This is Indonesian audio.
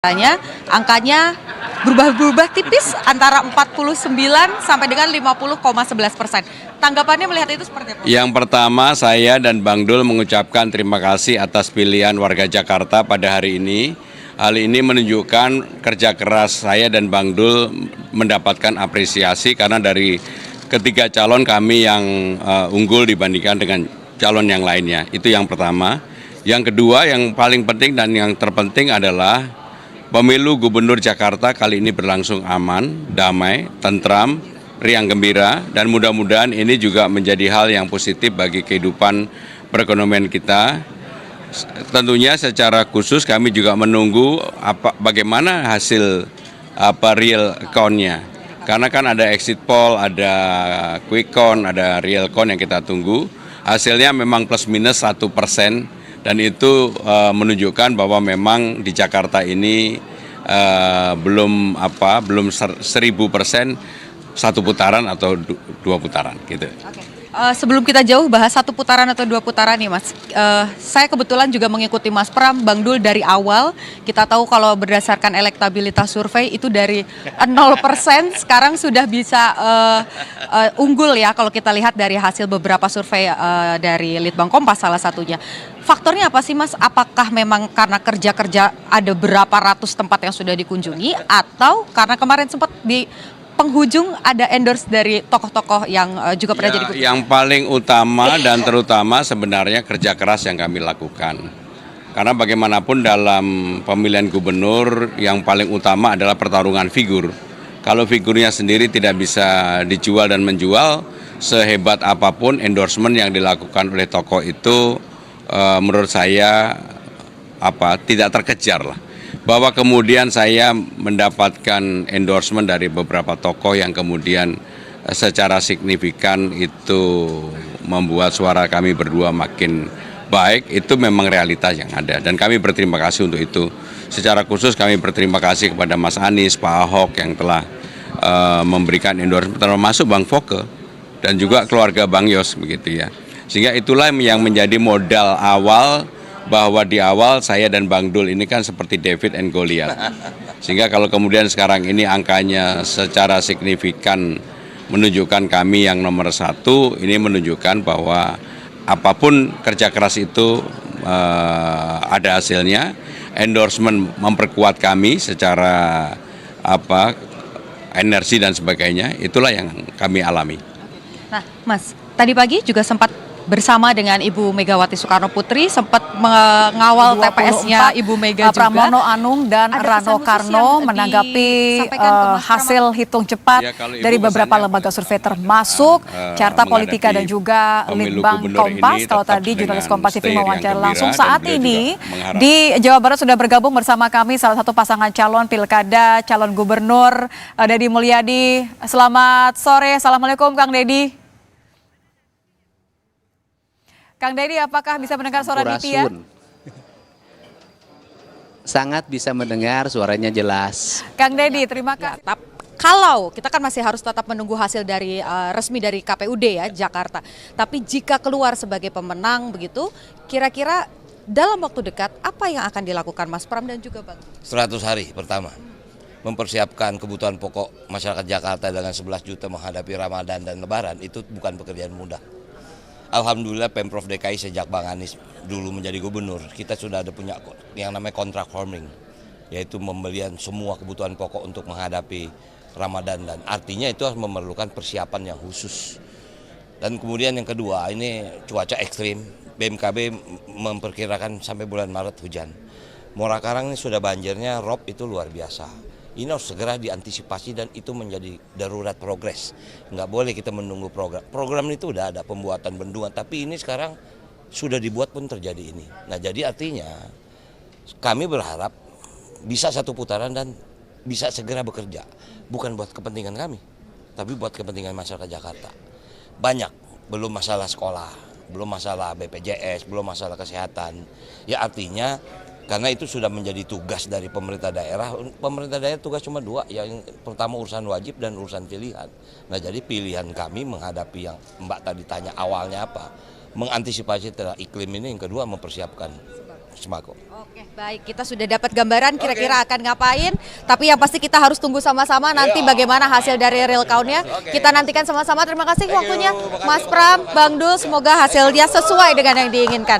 Angkanya berubah-berubah tipis antara 49 sampai dengan 50,11%. Tanggapannya melihat itu seperti apa? Yang pertama, saya dan Bang Dul mengucapkan terima kasih atas pilihan warga Jakarta pada hari ini. Hal ini menunjukkan kerja keras saya dan Bang Dul mendapatkan apresiasi karena dari ketiga calon kami yang unggul dibandingkan dengan calon yang lainnya. Itu yang pertama. Yang kedua, yang paling penting dan yang terpenting adalah pemilu Gubernur Jakarta kali ini berlangsung aman, damai, tentram, riang gembira, dan mudah-mudahan ini juga menjadi hal yang positif bagi kehidupan perekonomian kita. Tentunya secara khusus kami juga menunggu bagaimana hasil real count-nya. Karena kan ada exit poll, ada quick count, ada real count yang kita tunggu. Hasilnya memang plus minus 1%. Dan itu menunjukkan bahwa memang di Jakarta ini belum 1000% satu putaran atau dua putaran gitu. Oke. Sebelum kita jauh bahas satu putaran atau dua putaran nih Mas, saya kebetulan juga mengikuti Mas Pram, Bang Dul dari awal. Kita tahu kalau berdasarkan elektabilitas survei itu dari 0% sekarang sudah bisa unggul ya kalau kita lihat dari hasil beberapa survei dari Litbang Kompas salah satunya. Faktornya apa sih Mas? Apakah memang karena kerja-kerja ada berapa ratus tempat yang sudah dikunjungi atau karena kemarin sempat di penghujung ada endorse dari tokoh-tokoh yang juga pernah jadi gubernur? Yang paling utama dan terutama sebenarnya kerja keras yang kami lakukan. Karena bagaimanapun dalam pemilihan gubernur yang paling utama adalah pertarungan figur. Kalau figurnya sendiri tidak bisa dijual dan menjual, sehebat apapun endorsement yang dilakukan oleh tokoh itu menurut saya tidak terkejar lah. Bahwa kemudian saya mendapatkan endorsement dari beberapa tokoh yang kemudian secara signifikan itu membuat suara kami berdua makin baik, itu memang realitas yang ada dan kami berterima kasih untuk itu. Secara khusus kami berterima kasih kepada Mas Anies, Pak Ahok yang telah memberikan endorsement, termasuk Bang Foke dan juga keluarga Bang Yos begitu ya. Sehingga itulah yang menjadi modal awal bahwa di awal saya dan Bang Dul ini kan seperti David and Goliath. Sehingga kalau kemudian sekarang ini angkanya secara signifikan menunjukkan kami yang nomor satu, ini menunjukkan bahwa apapun kerja keras itu ada hasilnya. Endorsement memperkuat kami secara energi dan sebagainya, itulah yang kami alami. Nah Mas, tadi pagi juga sempat bersama dengan Ibu Megawati Soekarno Putri sempat mengawal TPS-nya Ibu Mega juga. Pramono Anung dan Rano Karno menanggapi hasil hitung cepat dari beberapa lembaga survei termasuk Carta Politika dan juga Litbang Kompas. Kalau tadi jurnalis Kompas TV mewawancara langsung saat ini di Jawa Barat sudah bergabung bersama kami salah satu pasangan calon pilkada, calon gubernur Deddy Mulyadi. Selamat sore, assalamualaikum Kang Deddy. Kang Deddy, apakah bisa mendengar suara Ditya? Sangat bisa mendengar, suaranya jelas. Kang Deddy, terima kasih. Kalau kita kan masih harus tetap menunggu hasil dari resmi dari KPUD ya Jakarta. Tapi jika keluar sebagai pemenang begitu, kira-kira dalam waktu dekat apa yang akan dilakukan Mas Pram dan juga Bang? 100 hari pertama, mempersiapkan kebutuhan pokok masyarakat Jakarta dengan 11 juta menghadapi Ramadan dan Lebaran itu bukan pekerjaan mudah. Alhamdulillah Pemprov DKI sejak Bang Anies dulu menjadi gubernur, kita sudah ada punya yang namanya contract farming, yaitu pembelian semua kebutuhan pokok untuk menghadapi Ramadan, dan artinya itu harus memerlukan persiapan yang khusus. Dan kemudian yang kedua, ini cuaca ekstrim, BMKB memperkirakan sampai bulan Maret hujan. Muara Karang ini sudah banjirnya, rob itu luar biasa. Ini harus segera diantisipasi dan itu menjadi darurat progres. Nggak boleh kita menunggu program. Program itu udah ada pembuatan bendungan, tapi ini sekarang sudah dibuat pun terjadi ini. Nah jadi artinya kami berharap bisa satu putaran dan bisa segera bekerja. Bukan buat kepentingan kami, tapi buat kepentingan masyarakat Jakarta. Banyak, belum masalah sekolah, belum masalah BPJS, belum masalah kesehatan. Ya artinya karena itu sudah menjadi tugas dari pemerintah daerah. Pemerintah daerah tugas cuma dua, yang pertama urusan wajib dan urusan pilihan. Nah jadi pilihan kami menghadapi yang Mbak tadi tanya awalnya apa, mengantisipasi terhadap iklim ini, yang kedua mempersiapkan sembako. Oke, baik. Kita sudah dapat gambaran kira-kira akan ngapain. Tapi yang pasti kita harus tunggu sama-sama nanti bagaimana hasil dari real count-nya. Kita nantikan sama-sama. Terima kasih waktunya Mas Pram, Bang Dul. Semoga hasilnya sesuai dengan yang diinginkan.